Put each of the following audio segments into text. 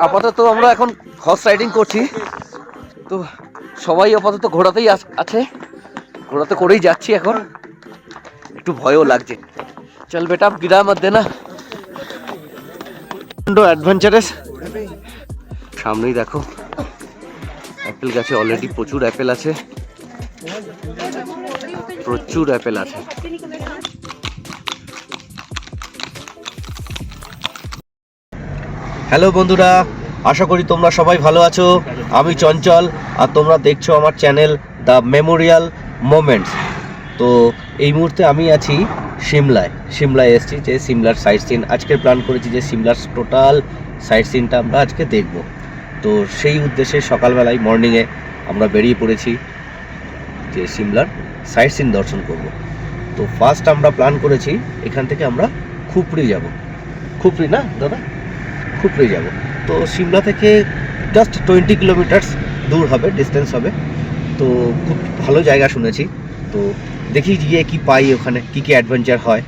আপাতত আমরা এখন হর্স রাইডিং করছি, তো সবাই আপাতত ঘোড়াতেই আছে, ঘোড়াতে করেই যাচ্ছি। এখন একটু ভয়ও লাগছে। চল বেটা গিরা মত দেনা, অ্যাডভেঞ্চারাস। সামনেই দেখো অ্যাপেল গাছে অলরেডি প্রচুর অ্যাপেল আছে, প্রচুর অ্যাপেল আছে। হ্যালো বন্ধুরা, আশা করি তোমরা সবাই ভালো আছো। আমি চঞ্চল আর তোমরা দেখছো আমার চ্যানেল দ্য মেমোরিয়াল মোমেন্টস। তো এই মুহূর্তে আমি আছি সিমলায় এসেছি, যে সিমলার সাইট সিন আজকে প্ল্যান করেছি, যে সিমলার টোটাল সাইট সিনটা আমরা আজকে দেখব। তো সেই উদ্দেশ্যে সকালবেলায় মর্নিংয়ে আমরা বেরিয়ে পড়েছি যে সিমলার সাইট সিন দর্শন করব। তো ফার্স্ট আমরা প্ল্যান করেছি এখান থেকে আমরা খুপড়ি যাব। খুপড়ি না দাদা, খুপড়ি যাব। তো সিমলা থেকে জাস্ট 20 কিলোমিটার্স দূর হবে, ডিস্টেন্স হবে। তো খুব ভালো জায়গা শুনেছি। তো দেখি গিয়ে কি পাই, ওখানে কি কি অ্যাডভেঞ্চার হয়।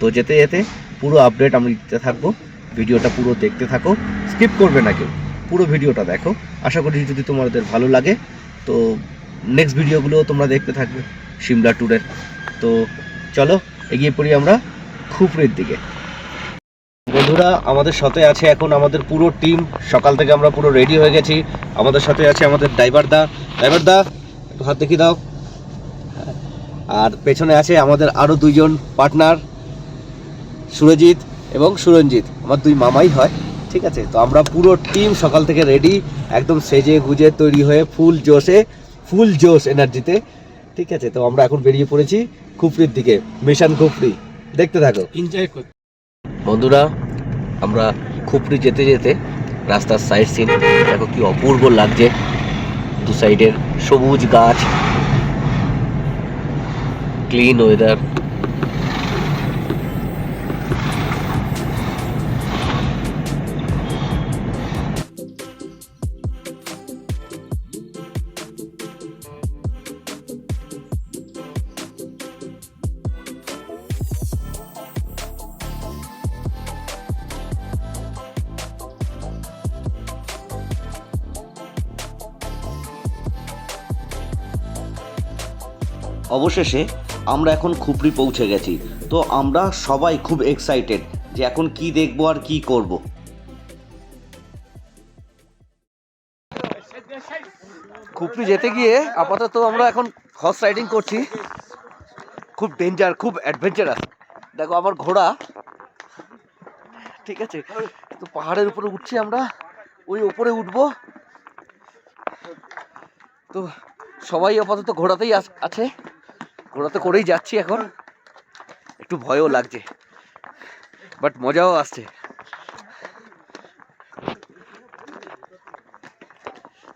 তো যেতে যেতে পুরো আপডেট আমি দিতে থাকবো। ভিডিওটা পুরো দেখতে থাকো, স্কিপ করবে না কেউ, পুরো ভিডিওটা দেখো। আশা করি যদি তোমাদের ভালো লাগে তো নেক্সট ভিডিওগুলো তোমরা দেখতে থাকবে সিমলা ট্যুরের। তো চলো এগিয়ে পড়ি আমরা খুপড়ির দিকে। বন্ধুরা, আমাদের সাথে আছে এখন আমাদের পুরো টিম। সকাল থেকে আমরা পুরো রেডি হয়ে গেছি। আমাদের সাথে আছে আমাদের ড্রাইভার দা একটু হাত দেখিয়ে দাও। আর পেছনে আছে আমাদের আরও দুইজন পার্টনার, সুরজিৎ এবং সুরঞ্জিত, আমার দুই মামাই হয়। ঠিক আছে, তো আমরা পুরো টিম সকাল থেকে রেডি, একদম সেজে গুজে তৈরি হয়ে ফুল জোশ এনার্জিতে। ঠিক আছে, তো আমরা এখন বেরিয়ে পড়েছি খুপড়ির দিকে, মিশন খুপড়ি। দেখতে থাকো, এনজয় করো বন্ধুরা। আমরা খুপড়ি যেতে যেতে রাস্তার সাইড সিন দেখো কি অপূর্ব লাগছে। দু সাইডের সবুজ গাছ, ক্লিন ওয়েদার। অবশেষে আমরা এখন খুপড়ি পৌঁছে গেছি। তো আমরা সবাই খুব এক্সাইটেড যে এখন কি দেখবো আর কি করব। খুপড়ি যেতে গিয়ে আপাতত আমরা এখন হর্স রাইডিং করছি। খুব ডেঞ্জার, খুব অ্যাডভেঞ্চারাস। দেখো আমার ঘোড়া। ঠিক আছে, তো পাহাড়ের উপরে উঠছি আমরা, ওই উপরে উঠবো। তো সবাই আপাতত ঘোড়াতেই আছে, ঘোড়াতে করেই যাচ্ছি। এখন একটু ভয়ও লাগছে, বাট মজাও আসছে।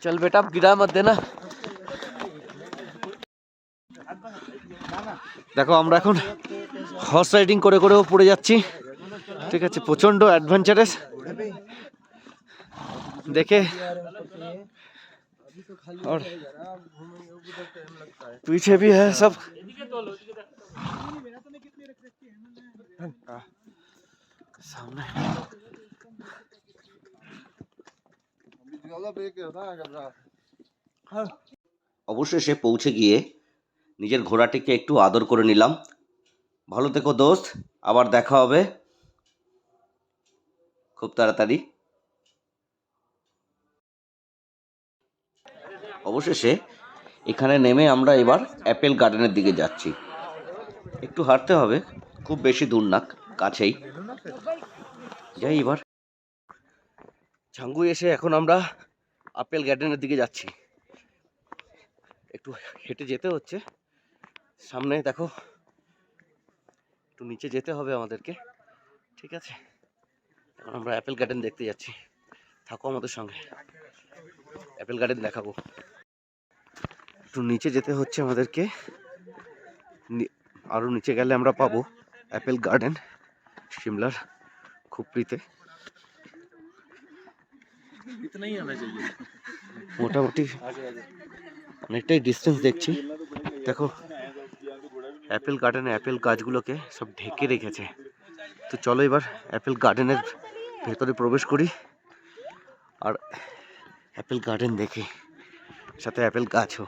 চল বেটা গিরা মত দেনা। দেখো আমরা এখন হর্স রাইডিং করে করেও পড়ে যাচ্ছি। ঠিক আছে, প্রচন্ড অ্যাডভেঞ্চারাস দেখে। और पीछे भी है सब। सामने অবশেষে পৌঁছে গিয়ে নিজের ঘোড়াটিকে একটু আদর করে নিলাম। ভালো থেকো দোস্ত, আবার দেখা হবে খুব তাড়াতাড়ি। অবশেষে এখানে নেমে আমরা এবার অ্যাপেল গার্ডেনের দিকে যাচ্ছি। একটু হাঁটতে হবে, খুব বেশি দূর না, কাছেই। যাই এবার। ঝাঙ্গু এসে এখন আমরা আপেল গার্ডেনের দিকে যাচ্ছি। একটু হেঁটে যেতে হচ্ছে। সামনে দেখো, একটু নিচে যেতে হবে আমাদেরকে। ঠিক আছে, এখন আমরা অ্যাপেল গার্ডেন দেখতে যাচ্ছি। থাকো আমাদের সঙ্গে, অ্যাপেল গার্ডেন দেখাবো। একটু নিচে যেতে হচ্ছে আমাদেরকে, আরও নিচে গেলে আমরা পাবো অ্যাপেল গার্ডেন সিমলার খুপড়িতে। মোটামুটি অনেকটাই ডিস্টেন্স দেখছি। দেখো অ্যাপেল গার্ডেনে অ্যাপেল গাছগুলোকে সব ঢেকে রেখেছে। তো চলো এবার অ্যাপেল গার্ডেনের ভেতরে প্রবেশ করি আর অ্যাপেল গার্ডেন দেখে, সাথে অ্যাপেল গাছও।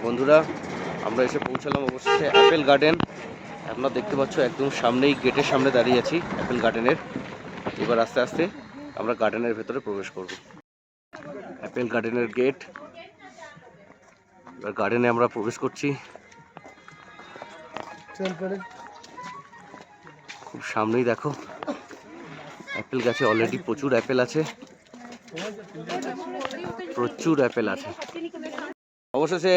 বন্ধুরা, আমরা এসে পৌঁছালাম অবশেষে অ্যাপেল গার্ডেন। আপনারা দেখতে পাচ্ছ একদম সামনেই, গেটের সামনে দাঁড়িয়ে আছি অ্যাপেল গার্ডেনের। এবার আস্তে আস্তে আমরা গার্ডেনের ভেতরে প্রবেশ করব। অ্যাপেল গার্ডেনের গেট, এবার গার্ডেনে আমরা প্রবেশ করছি। খুব সামনেই দেখো অ্যাপেল গাছে অলরেডি প্রচুর অ্যাপেল আছে, প্রচুর অ্যাপেল আছে। অবশেষে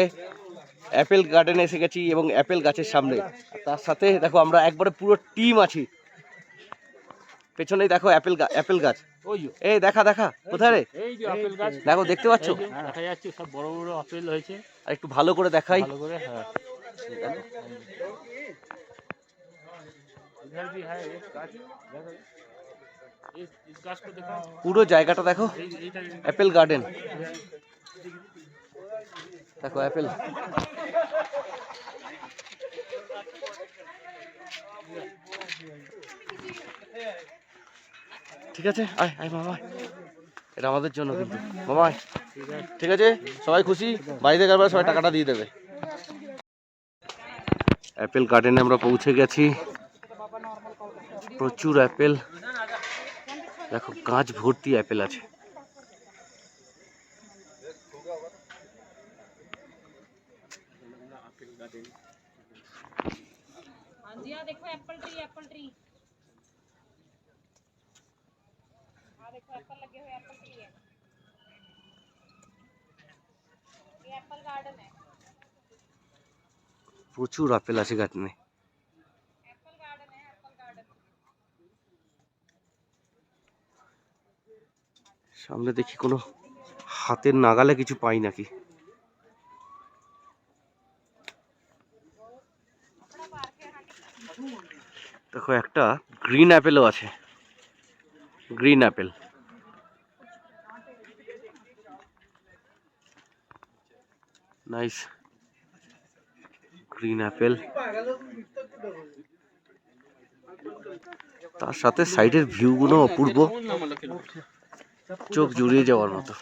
অ্যাপেল গার্ডেনে এসে গেছি এবং অ্যাপেল গাছের সামনে। তার সাথে দেখো আমরা একবারে পুরো টিম আছি। পেছনেই দেখো অ্যাপেল গাছ। এই দেখা কোথায় রে? দেখো, দেখতে পাচ্ছ? দেখা যাচ্ছে সব বড় বড় আপেল হয়েছে। আর একটু ভালো করে দেখাই। পুরো জায়গাটা দেখো, অ্যাপেল গার্ডেন। দেখো অ্যাপেল। ঠিক আছে, আয় আয় মামা, এটা আমাদের জন্য কিন্তু মামা। ঠিক আছে, সবাই খুশি, বাড়িতে গেলে সবাই টাকাটা দিয়ে দেবে। অ্যাপেল গার্ডেনে আমরা পৌঁছে গেছি। প্রচুর অ্যাপেল, দেখো গাছ ভর্তি অ্যাপেল আছে। देखो एप्पल ट्री देखो एप्पल लगे हुए, एप्पल ट्री है, ये एप्पल गार्डन है। প্রচুর আপেল আছে গাছে। एप्पल गार्डन है, एप्पल गार्डन। সামনে দেখি কোনো হাতের নাগালে কিছু পাই নাকি। দেখো একটা গ্রিন অ্যাপেলও আছে, green Apple. Nice green Apple. তার সাথে সাইডের ভিউগুলো অপূর্ব, চোখ জুড়িয়ে যাওয়ার মতো।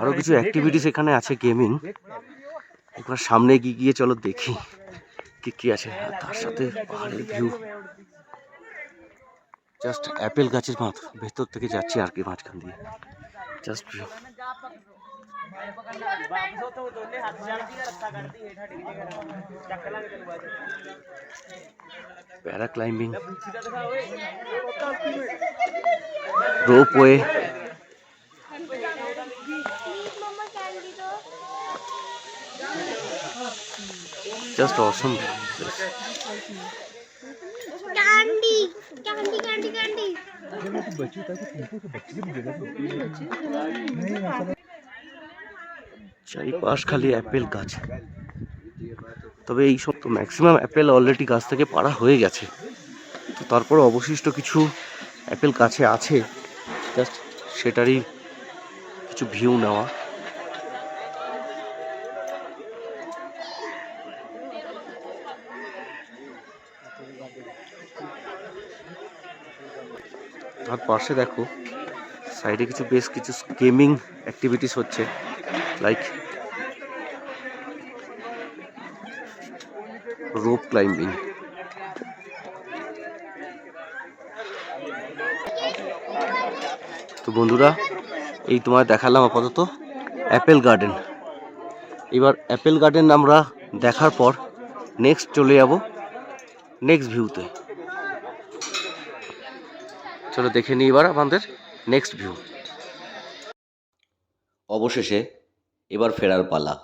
আরো কিছু অ্যাক্টিভিটিস এখানে আছে, গেমিং। একবার সামনে গিয়ে চলো দেখি কি কি আছে। তার সাথে পাহাড়ের ভিউ, জাস্ট অ্যাপেল গাছের ভেতর থেকে যাচ্ছি আর কি, মাঝখান দিয়ে জাস্ট ভিউ। প্যারা climbing, ropeway, just awesome place. Candy candy candy candy চারিপাশ খালি অ্যাপেল গাছ। তবে এই সব তো ম্যাক্সিমাম অ্যাপেল অলরেডি গাছ থেকে পাড়া হয়ে গেছে, তো তারপরে অবশিষ্ট কিছু অ্যাপেল গাছে আছে, জাস্ট সেটারই কিছু ভিউ নেওয়া। তার পাশে দেখো সাইডে বেশ কিছু গেমিং অ্যাক্টিভিটিস হচ্ছে, লাইক রোপ ক্লাইম্বিং। তো বন্ধুরা, এই তোমায় দেখালাম আপাতত অ্যাপেল গার্ডেন। এবার অ্যাপেল গার্ডেন আমরা দেখার পর নেক্সট চলে যাব নেক্সট ভিউতে। চলো দেখে নিই এবার আমাদের নেক্সট ভিউ। অবশেষে এবার ফেরার পালা।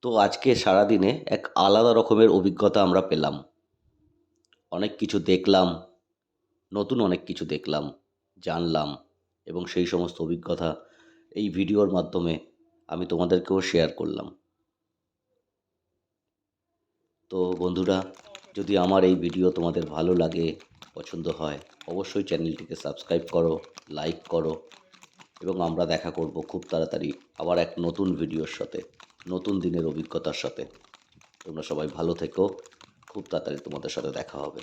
তো আজকে সারাদিনে এক আলাদা রকমের অভিজ্ঞতা আমরা পেলাম। অনেক কিছু দেখলাম, নতুন অনেক কিছু দেখলাম, জানলাম। এবং সেই সমস্ত অভিজ্ঞতা এই ভিডিওর মাধ্যমে আমি তোমাদেরকেও শেয়ার করলাম। তো বন্ধুরা, যদি আমার এই ভিডিও তোমাদের ভালো লাগে, পছন্দ হয়, অবশ্যই চ্যানেলটিকে সাবস্ক্রাইব করো, লাইক করো এবং আমরা দেখা করব খুব তাড়াতাড়ি আবার এক নতুন ভিডিওর সাথে, নতুন দিনের অভিজ্ঞতার সাথে। তোমরা সবাই ভালো থেকো, খুব তাড়াতাড়ি তোমাদের সাথে দেখা হবে।